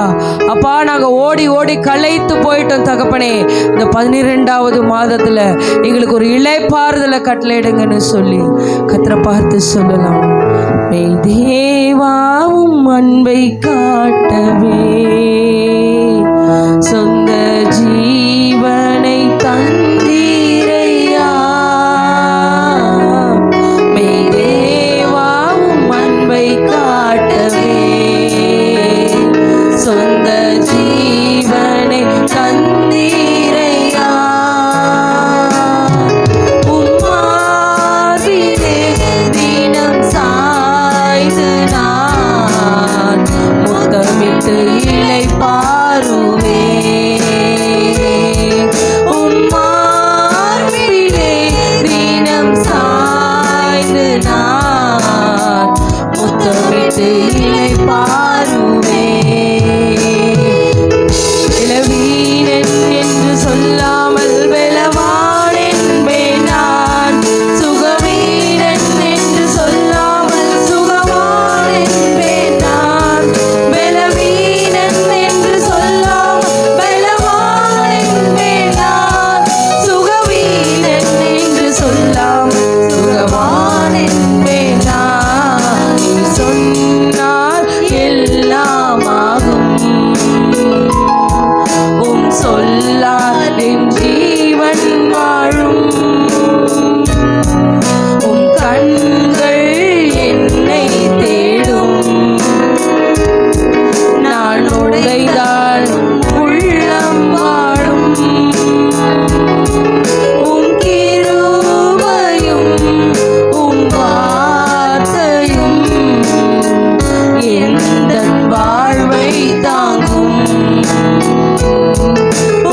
அப்பா நாங்கள் ஓடி ஓடி களைத்து போயிட்டோம் தகப்பனே. இந்த 12வது மாதத்தில் எங்களுக்கு ஒரு இளைப்பாறுதலை கட்டளையிடுங்கன்னு சொல்லி கர்த்தரை பார்த்து சொல்லலாம். மெய் தேவாவும் அன்பை காட்டவே சொந்த ஜீவனை தந்தீரையா. மெய் தேவாவும் அன்பை காட்டவே சொந்த ஜீவனை தந்தீரையா. உம்மார்பிலே தினம் சாய்ந்து நான் முத்தமிட்டு இளைப்பாறுவே. உம்மார்பிலே தினம் சாய்ந்து நான் முத்தமிட்டு இளைப்பாறுவே. இளவீரன் என்று சொல்லாமல் பலவான் என்பேன் நான். சுகவீரன் என்று சொல்லாமல் சுகவான் என்பேன் நான். பலவீரன் என்று சொல்லாமல் பலவான் என்பேன் நான். சுகவீரன் என்று சொல்லாமல் சுகவான் என்பேன் நான். நீ சொன்னால் எல்லாம் ஆகும். உம் சொல்லால் என் ஜீவன் வாழும். உம் கண்கள் என்னை தேடும். நான் உடைந்தால் உள்ளம் வாழும். உம் கிருபையும் உம் வார்த்தையும் எந்தன் வாழ்வை தாங்கும்.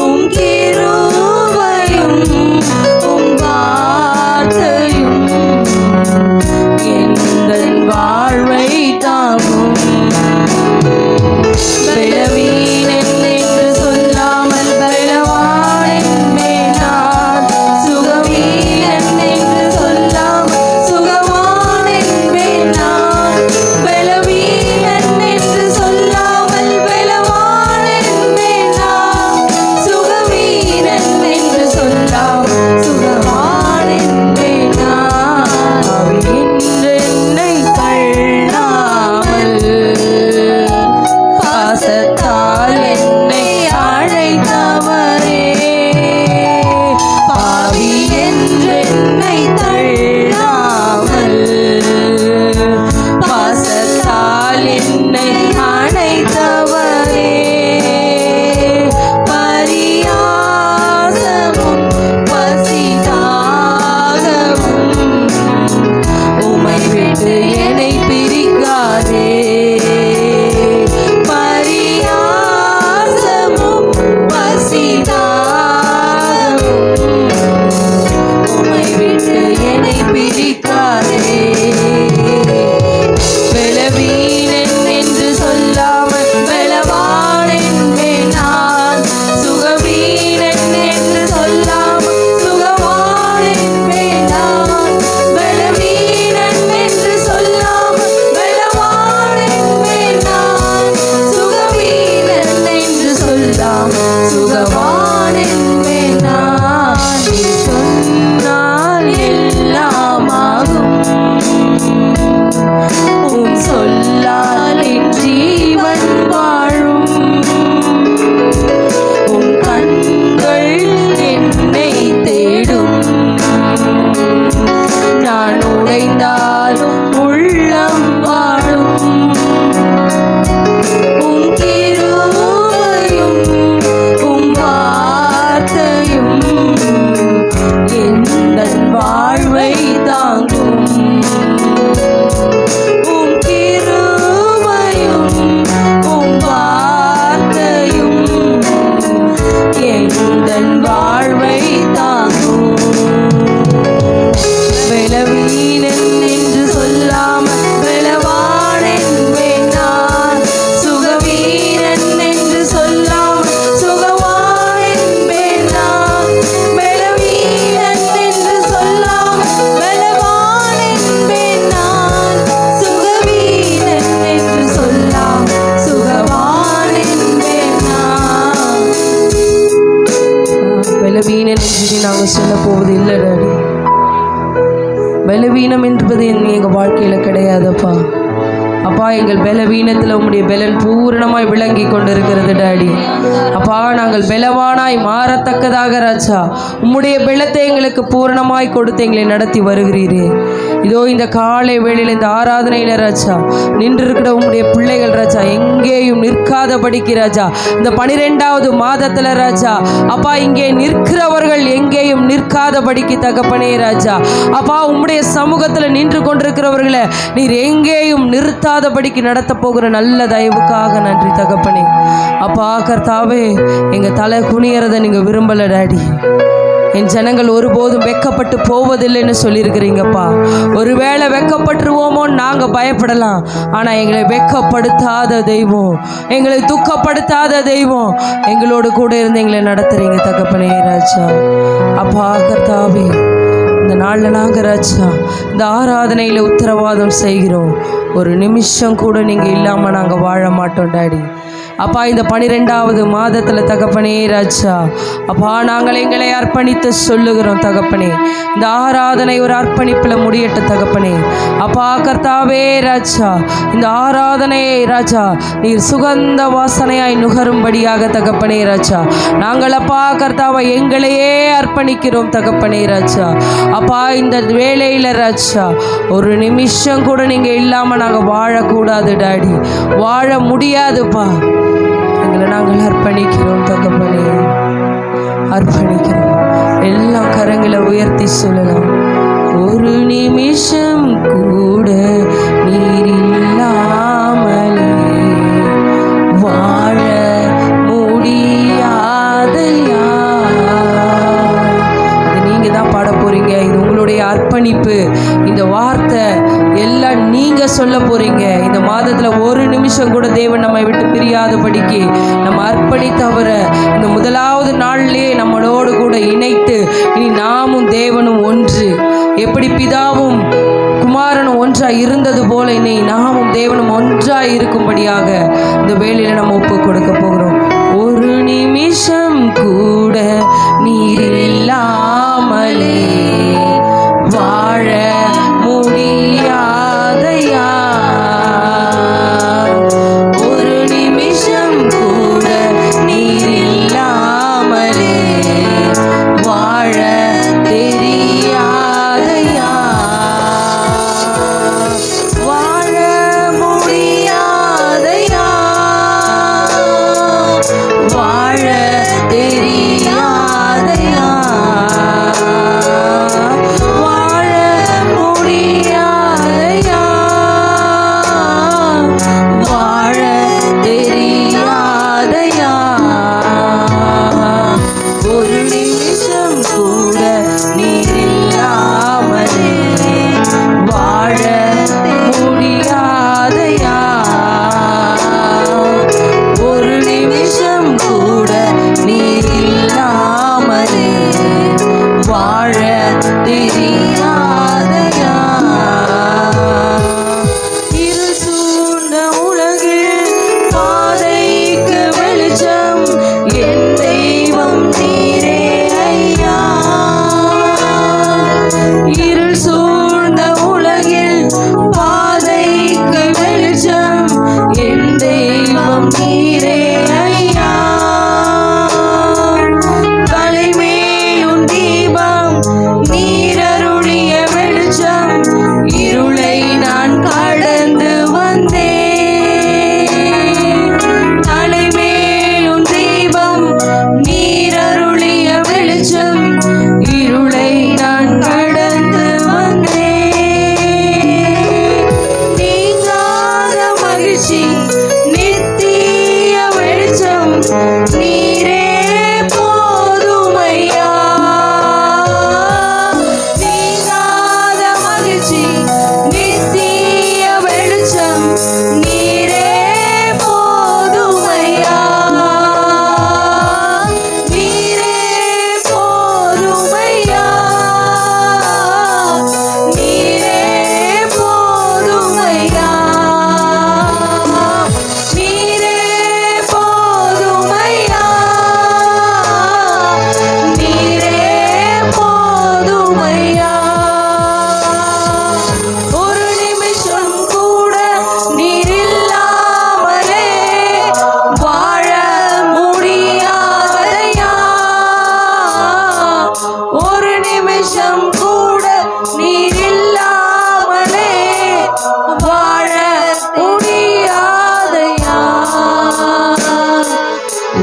உம் கிருபையும் உம் வார்த்தையும் எந்தன் வாழ்வை தாங்கும். பலவீனன் பலவீனன் என்று நாங்கள் சொல்ல போவது இல்லை டாடி. பலவீனம் என்பது எங்கள் வாழ்க்கையில் கிடையாதப்பா. அப்பா, எங்கள் பலவீனத்தில் உம்முடைய பலன் பூரணமாய் விளங்கி கொண்டிருக்கிறது டாடி. அப்பா, நாங்கள் பலவானாய் மாறத்தக்கதாக ராஜா உம்முடைய பலத்தை எங்களுக்கு பூரணமாய் கொடுத்து எங்களை நடத்தி வருகிறீரே. இதோ இந்த காலை வேளையில் இந்த ஆராதனையில் ராஜா நின்றிருக்கிற உம்முடைய பிள்ளைகள் ராஜா எங்கேயும் நிற்காதபடிக்கு ராஜா இந்த 12வது மாதத்தில் ராஜா அப்பா இங்கே நிற்கிறவர்கள் எங்கேயும் நிற்காதபடிக்கு தகப்பனே ராஜா அப்பா உம்முடைய சமூகத்தில் நின்று கொண்டிருக்கிறவர்களை நீர் எங்கேயும் நிறுத்தாதபடிக்கு நடத்த போகிற நல்ல தயவுக்காக நன்றி தகப்பனே. அப்பா கர்த்தாவே, எங்கள் தலை குனியறதை நீங்கள் விரும்பலை டாடி. என் ஜனங்கள் ஒருபோதும் வெக்கப்பட்டு போவதில்லைன்னு சொல்லியிருக்கிறீங்கப்பா. ஒருவேளை வெக்கப்பட்டுருவோமோன்னு நாங்கள் பயப்படலாம். ஆனால் எங்களை வெக்கப்படுத்தாத தெய்வம், எங்களை துக்கப்படுத்தாத தெய்வம் எங்களோடு கூட இருந்து எங்களை நடத்துகிறீங்க தகப்பனே ராஜா. அப்பா கர்த்தாவே, இந்த நாளில் நாங்கள் ராஜா இந்த ஆராதனையில் உத்தரவாதம் செய்கிறோம், ஒரு நிமிஷம் கூட நீங்கள் இல்லாமல் நாங்கள் வாழ மாட்டோம் டாடி. அப்பா, இந்த 12வது மாதத்தில் தகப்பனே ராஜா அப்பா நாங்கள் எங்களை அர்ப்பணித்து சொல்லுகிறோம் தகப்பனே. இந்த ஆராதனை ஒரு அர்ப்பணிப்பில் முடியட்ட தகப்பனே. அப்பா கர்த்தாவே ராஜா, இந்த ஆராதனையை ராஜா நீர் சுகந்த வாசனையாய் நுகரும்படியாக தகப்பனே ராஜா நாங்கள் அப்பா கர்த்தாவை எங்களையே அர்ப்பணிக்கிறோம் தகப்பனே ராஜா. அப்பா, இந்த வேளையில் ராஜா ஒரு நிமிஷம் கூட நீங்கள் இல்லாமல் நாங்கள் வாழக்கூடாது டாடி, வாழ முடியாதுப்பா. எங்களை நாங்கள் அர்ப்பணிக்கிறோம் தகப்பனே, அர்ப்பணிக்கிறோம். எல்லாம் கரங்களை உயர்த்தி சொல்லலாம். ஒரு நிமிஷம் கூட நீர் இல்லாமலே வாழ முடியாதையா. அது நீங்கள் தான் பாட போகிறீங்க. இது உங்களுடைய அர்ப்பணிப்பு. இந்த வார்த்தை எல்லாம் நீங்கள் சொல்ல போகிறீங்க. இந்த மாதத்தில் ஒரு நிமிஷம் கூட தேவன் நம்மை விட்டு பிரியாதபடிக்கு நம்ம அர்ப்பணித்து அவரை இந்த முதலாவது நாள்லேயே நம்மளோடு கூட இணைத்து இனி நாமும் தேவனும் ஒன்று, எப்படி பிதாவும் குமாரனும் ஒன்றாக இருந்தது போல இனி நாமும் தேவனும் ஒன்றாக இருக்கும்படியாக இந்த வேளையில் நம்ம ஒப்பு கொடுக்க போகிறோம். ஒரு நிமிஷம் கூட நீர் இல்லாமலே வாழ முடியாதையா. ஒரு நிமிஷம் கூட நீர் இல்லாமலே வாழ தெரியாதையா. வாழ முடியாதையா.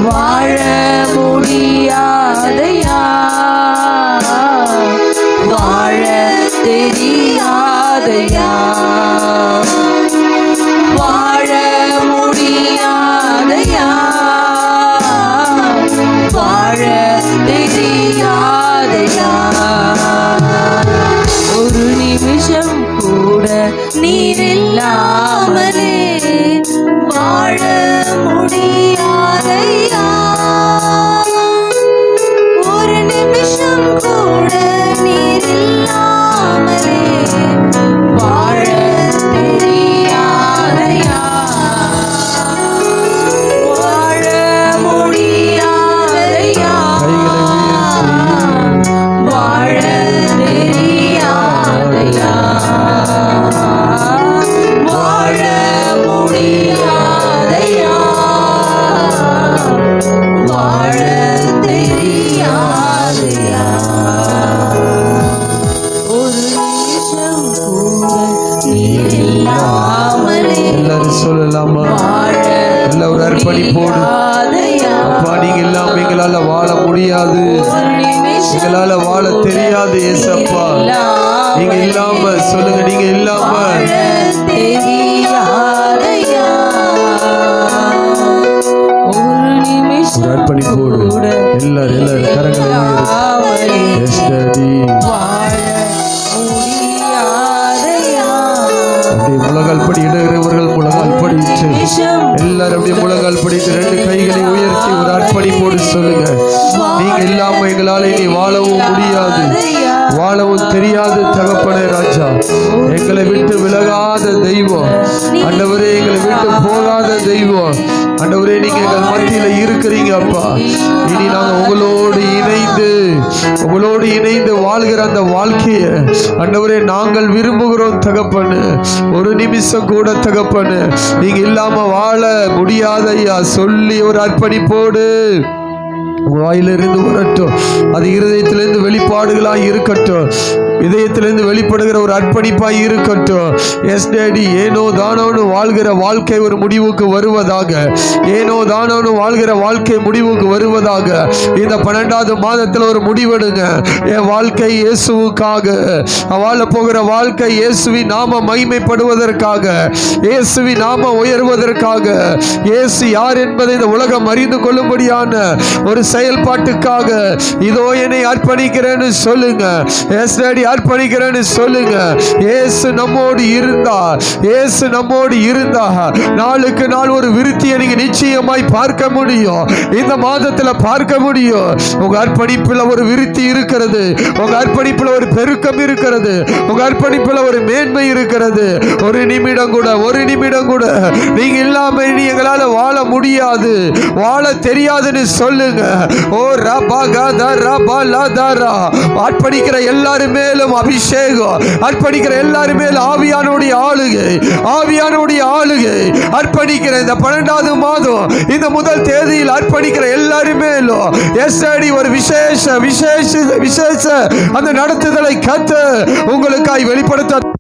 வாழ முடியாதையா, வாழ தெரியாதையா, வாழ முடியாதையா, வாழ தெரியாதையா. ஒரு நிமிஷம் கூட நீர் இல்லாமலே வாழ முடியாதையா, ஒரு நிமிஷம் கூட நீர் இல்லாமலே வாழ தெரியாதையா, வாழ முடியாதையா, வாழ தெரியாதையா, வாழ முடியாதையா, வாழ தெரியாதையா. ஒரு நிமிஷம் கூட நீர் இல்லாமலே எல்லாரும் சொல்லலாமா? வாழ எல்லாரும் அர்ப்பணிப்போடு. முடியாதையா, அப்பா, நீங்க இல்லாம எங்களால வாழ முடியாது, ஒரு நிமிஷம் எங்களால வாழ தெரியாது. ஏசப்பா, நீங்க இல்லாம சொல்லுங்க, நீங்க இல்லாம தெரியாதையா, ஒரு நிமிஷம் ஒரு அர்ப்பணிப்போடு கூட எல்லாரும் கரங்களை இல்லாமலே Yes, Daddy. வாழ முடியாதையா, அப்படியே முழங்கால் படி இடுகிறவர்கள் முழங்கால் படிச்சு நிமிஷம் எல்லாரும் அப்படியே முழங்கால் படித்து 2 கைகளை உயர்த்தி ஒரு அர்ப்பணிப்போடு சொல்லுங்க, நீங்க இல்லாம எங்களால இனி வாழவும் முடியாது, வாழவும் தெரியாது. தகப்பனே ராஜா, எங்களை விட்டு விலகாத தெய்வம் ஆண்டவரே, எங்களை விட்டு போகாத தெய்வம் ஆண்டவரே, நீங்க எங்கள் மத்தியில இருக்கிறீங்க அப்பா. இனி நாங்க உங்களோடு இணைந்து வாழ்கிற அந்த வாழ்க்கையை ஆண்டவரே நாங்கள் விரும்புகிறோம் தகப்பனு. ஒரு நிமிஷம் கூட தகப்பனு நீங்க இல்லாம வாழ முடியாதையா சொல்லி ஒரு அர்ப்பணிப்போடு வாயிலிருந்து வரட்டும், அது இருதயத்திலிருந்து வெளிப்பாடுகளாய் இருக்கட்டும், இதயத்திலிருந்து வெளிப்படுகிற ஒரு அர்ப்பணிப்பாய் இருக்கட்டும். எஸ் டேடி, ஏனோ தானோன்னு வாழ்கிற வாழ்க்கை ஒரு முடிவுக்கு வருவதாக, ஏனோ தானோன்னு வாழ்கிற வாழ்க்கை முடிவுக்கு வருவதாக. இந்த 12வது மாதத்தில் ஒரு முடிவெடுங்க. என் வாழ்க்கை இயேசுவுக்காக, வாழ போகிற வாழ்க்கை இயேசுவின் நாம மகிமைப்படுவதற்காக, இயேசுவின் நாம உயர்வதற்காக, இயேசு யார் என்பதை இந்த உலகம் அறிந்து கொள்ளும்படியான ஒரு செயல்பாட்டுக்காக இதோ என்னை அர்ப்பணிக்கிறேன்னு சொல்லுங்க. எஸ் டேடி, அர்ப்பணிக்கிறேன்னு சொல்லுங்க. இயேசு நம்மோடு இருந்தா நாளுக்கு நாள் ஒரு விருத்தியை நீங்க நிச்சயமாய் பார்க்க முடியும். இந்த மாதத்துல பார்க்க முடியும். உங்க அர்ப்பணிப்புல ஒரு விருத்தி இருக்கிறது, உங்க அர்ப்பணிப்புல ஒரு பெருக்கம் இருக்கிறது, உங்க அர்ப்பணிப்புல ஒரு மேன்மை இருக்கிறது. ஒரு நிமிடம் கூட நீங்க இல்லாம இனி எங்களால வாழ முடியாது, வாழ தெரியாதுன்னு சொல்லுங்க. ஓ ரபா கதா ரபா லதரா. அர்ப்பணிக்கிற எல்லாரும் மேலும் அபிஷேகம், அர்ப்பணிக்கிற எல்லாரும் மேலும் ஆவியானுடைய ஆளுகை அர்ப்பணிக்கிற இந்த 12வது மாதம் இந்த முதல் தேதியில் அர்ப்பணிக்கிற எல்லாரும் மேலும் எஸ்டி ஒரு விசேஷ அந்த நடத்துதலை கர்த்தர் உங்களுக்காய் வெளிப்படுத்த